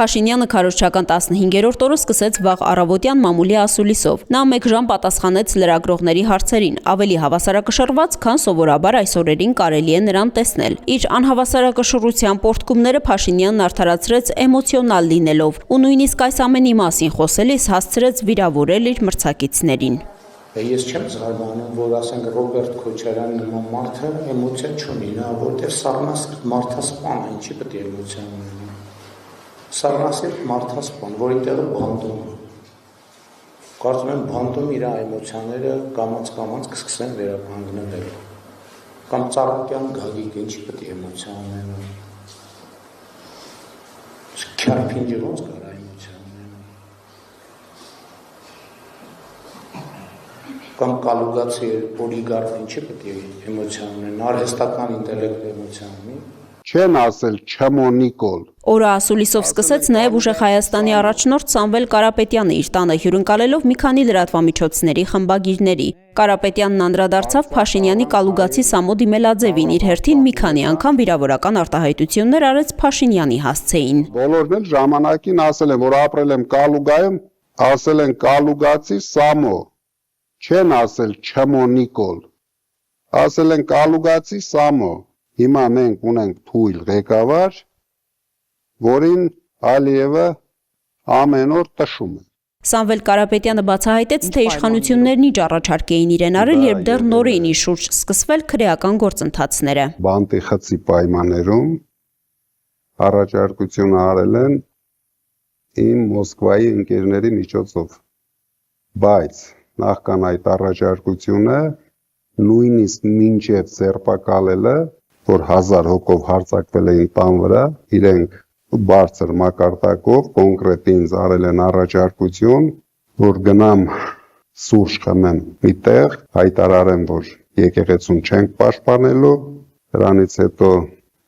Փաշինյանը քարոզչական 15-րդ օրը սկսեց վաղ առավոտյան մամուլի ասուլիսով։ Նա 1 ժամ պատասխանեց լրագրողների հարցերին, ավելի հավասարակշռված, քան սովորաբար այս օրերին կարելի է նրան տեսնել։ Իր անհավասարակշռության պոռթկումները Փաշինյանն արդարացրեց էմոցիոնալ լինելով ու նույնիսկ այս ամենի մասին խոսելիս հասցրեց վիրավորել իր մրցակիցներին։ Ես չեմ զարմանում, որ ասենք Ռոբերտ Քոչարյանը նման մարդը էմոցիա չունի, նա որտեղ սառնասիրտ մարդասպան է, ինչի պետք է էմոցիա ունենա։ Սառնասիրտ մարդասպան, որի տեղը բանտում է։ Կարծում եմ բանտում իր էմոցիաները կամաց կսկսեն վերականգնել։ Կամ Ծառուկյան Գագիկը ինչի պետք է էմոցիա ունենա։ Քյարփինջը ոնց կարա էմոցիա ունենա։ Կամ կալուգացի օլիգարխ ինչի պետք է էմոցիա ունենա, արհեստական ինտելեկտ էմոցիա ունի։ Չեն ասել Չմոնիկոլ։ Օրը ասուլիսով սկսեց նաև ուժեղ Հայաստանի առաջնորդ Սամվել Կարապետյանը իր տանը հյուրընկալելով մի քանի լրատվամիջոցների խմբագիրների։ Կարապետյանն անդրադարձավ Փաշինյանի կալուգացի Սամո Դիմելաձևին, իր հերթին մի քանի անգամ վիրավորական արտահայտություններ արեց Փաշինյանի հասցեին։ Բոլորն էլ ժամանակին ասել են, որ ապրել եմ Կալուգայում, ասել են կալուգացի Սամո, չեն ասել Չմոնիկոլ, ասել են կալուգացի Սամո։ Հիմա մենք ունենք թույլ ղեկավար, որին Ալիևը ամեն օր տշում է։ Սամվել Կարապետյանը բացահայտեց, թե իշխանություններն ինչ առաջարկ էին իրեն արել, երբ դեռ նոր էին իր շուրջ սկսվել քրեական գործընթացները։ Բանտի խցի պայմաններում առաջարկություն արել են իմ Մոսկվայի ընկերների միջոցով, բայց նախքան այդ առաջարկությունը նույնիսկ մինչև ձերբակալելը, որ 1000 հոգով հարձակվել էին տան վրա, իրենք բարձր մակարդակով կոնկրետ ինձ արել են առաջարկություն, որ գնամ սուրճ խմեմ մի տեղ, հայտարարեմ, որ եկեղեցուն չենք պաշտպանելու, դրանից հետո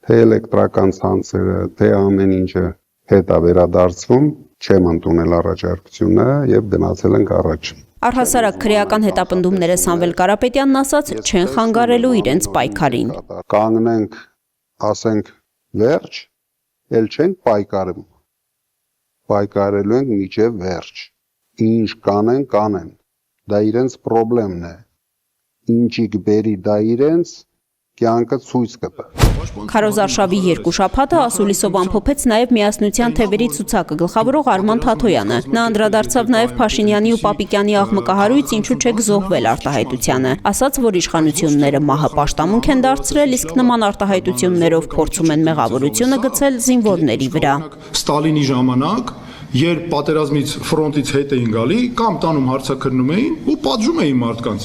թե էլեկտրական ցանցերը, թե ամեն ինչը հետ է վերադարձվում, չեմ ընդունել առաջարկությունը եւ գնացել ենք առաջ։ Առհասարակ քրեական հետապնդումները Սամվել Կարապետյանն ասաց չեն խանգարելու իրենց պայքարին։ Կանգնենք, ասենք վերջ, էլ չենք պայքարում։ Պայքարելու ենք մինչև վերջ։ Ինչ կանեն, կանեն։ Դա իրենց խնդիրն է։ Ինչի կբերի դա իրենց կյանքը ցույց կտա։ Քարոզարշավի 2 շաբաթը ասուլիսով ամփոփեց նաև Միասնության թևերի ցուցակը գլխավորող Արման Թաթոյանը։ Նա անդրադարձավ նաև Փաշինյանի ու Պապիկյանի աղմկահարույց ինչու չեք զոհվել արտահայտությանը։ Ասաց, որ իշխանությունները մահը պաշտամունք են դարձրել, իսկ նման արտահայտություններով փորձում են մեղավորությունը գցել զինվորների վրա։ Ստալինի ժամանակ, երբ պատերազմից ֆրոնտից հետ էին գալի, կամ տանում հարցակրնում էին ու պատժում էին մարդկանց։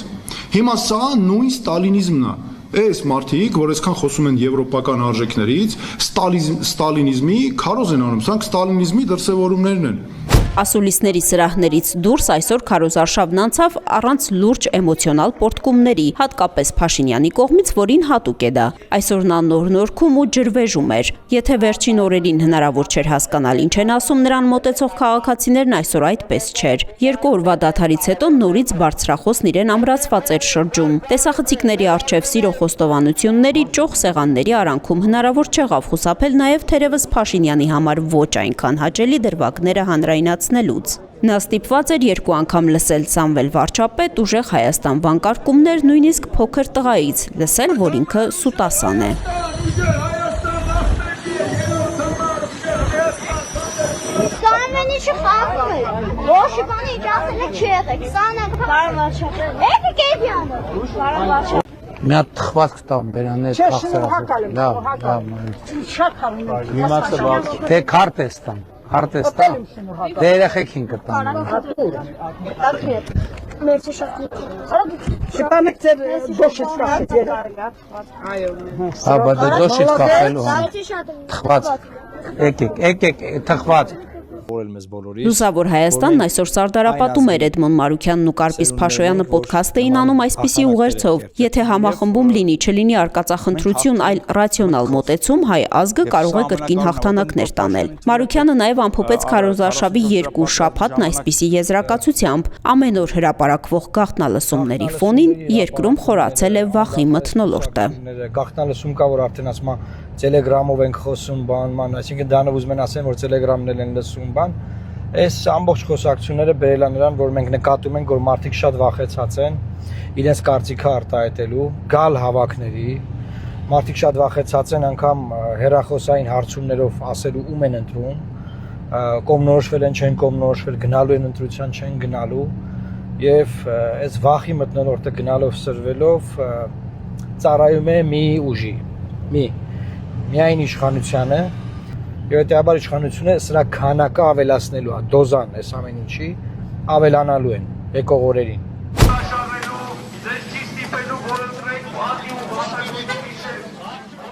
Հիմա սա նույն ստալինիզմն է։ Այս մարդիկ, որ այսքան խոսում են եվրոպական արժեքներից, ստալինիզմի քարոզ են անում, սրանք ստալինիզմի դրսևորումներն են։ Ասուլիսների սրահներից դուրս այսօր քարոզարշավն անցավ առանց լուրջ էմոցիոնալ պոռթկումների, հատկապես Փաշինյանի կողմից, որին հատուկ է դա։ Այսօր նա նորքում ու ջրվեժում էր։ Եթե վերջին օրերին հնարավոր չէր հասկանալ ինչ են ասում նրան մոտեցող քաղաքացիներն, այսօր այդպես չէր։ 2 օրվա դադարից հետո նորից բարձրախոսն իրեն ամրացված էր շրջում։ Տեսախցիկների առջև սիրո խոստովանությունների, ճոխ սեղանների արանքում հնարավոր չեղավ խուսափել նաև թերևս Փաշինյանի համար ոչ այնքան հաճելի դրվագները հանրայնացնելուց։ Նա ստիպված էր 2 անգամ լսել Սամվել վարչապետ, ուժեղ Հայաստան վանկարկումներ, նույնիսկ փոքր տղայից, լսել, որ ինքը սուտասան է։ Մի հատ թխված կտամ բերաններ քաղցրախոս։ Լավ, լավ։ Թե քարտես տամ, քարտես տամ։ Դե երեխեքին կտամ։ Մերսի շատ։ Շփամեք ձեր դոշից կախեց։ Հա, բա դե դոշից կախելու հա։ Թխված։ Եկեք, թխված։ Լուսավոր Հայաստանն այսօր սարդարապատում էր Էդմոն Մարուքյանն ու Կարպիս Փաշոյանը ոդքասթ էին անում այսպիսի ուղերձով. եթե համախմբում լինի, չլինի արկածախնդրություն, այլ ռացիոնալ մոտեցում, հայ ազգը կարող է կրկին հաղթանակներ տանել։ Մարուքյանը նաև ամփոփեց քարոզարշավի 2 շաբաթն այսպիսի եզրակացությամբ. ամեն օր հրապարակվող գաղտնալսումների ֆոնին երկրում խորացել է վախի մթնոլորտը։ Գաղտնալսում կա, որ արդեն ասում Telegram-ով ենք խոսում բանման, այսինքն դա ուզում են ասեն, որ Telegram-ն են լսում բան։ Այս ամբողջ խոսակցությունները բերել են նրան, որ մենք նկատում ենք, որ մարդիկ շատ վախեցած են իրենց կարծիքը արտահայտելու, գալ հավաքների, մարդիկ շատ վախեցած են անգամ հեռախոսային հարցումներով ասելու ում են ընտրում, կողմնորոշվել են, չեն կողմնորոշվել, գնալու են ընտրության, չեն գնալու, եւ այս վախի մթնոլորտը գնալով սրվելով ծառայում է մի ուժի, միայն իշխանությանը, եւ հետեւաբար իշխանությունը սրա քանակը ավելացնելու է, դոզան այս ամեն ինչի ավելանալու են եկող օրերին։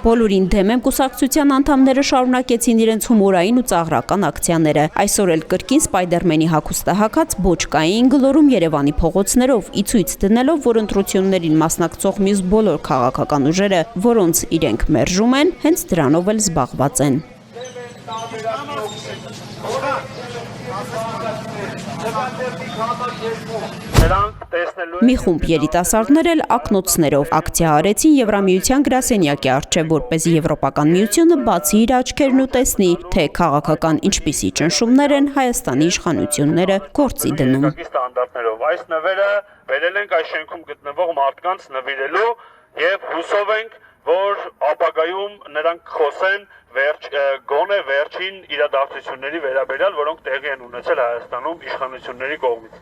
Բոլորին դեմ եմ կուսակցության անդամները շարունակեցին իրենց հումորային ու ծաղրական ակցիաները։ Այսօր էլ կրկին Սպայդերմենի հագուստահագած բոճկային գլորում Երևանի փողոցներով ի ցույց դնելով, որ ընտրություններին մասնակցող մյուս բոլոր քաղաքական ուժերը, որոնց իրենք մերժում են, հենց դրանով էլ զբաղված են։ Մի խումբ երիտասարդներ էլ ակնոցներով ակցիա արեցին Եվրամիության գրասենյակի առջև, որպեսզի Եվրոպական միությունը բացի իր աչքերն ու տեսնի, թե քաղաքական ինչպիսի ճնշումներ են Հայաստանի իշխանությունները գործի դնում։ Այս նվերը բերել ենք այս շենքում գտնվող մարդկանց նվիրելու եւ հուսով ենք, որ ապագայում նրանք խոսեն գոնե վերջին իրադարձությունների վերաբերյալ, որոնք տեղի են ունեցել Հայաստանում իշխանությունների կողմից։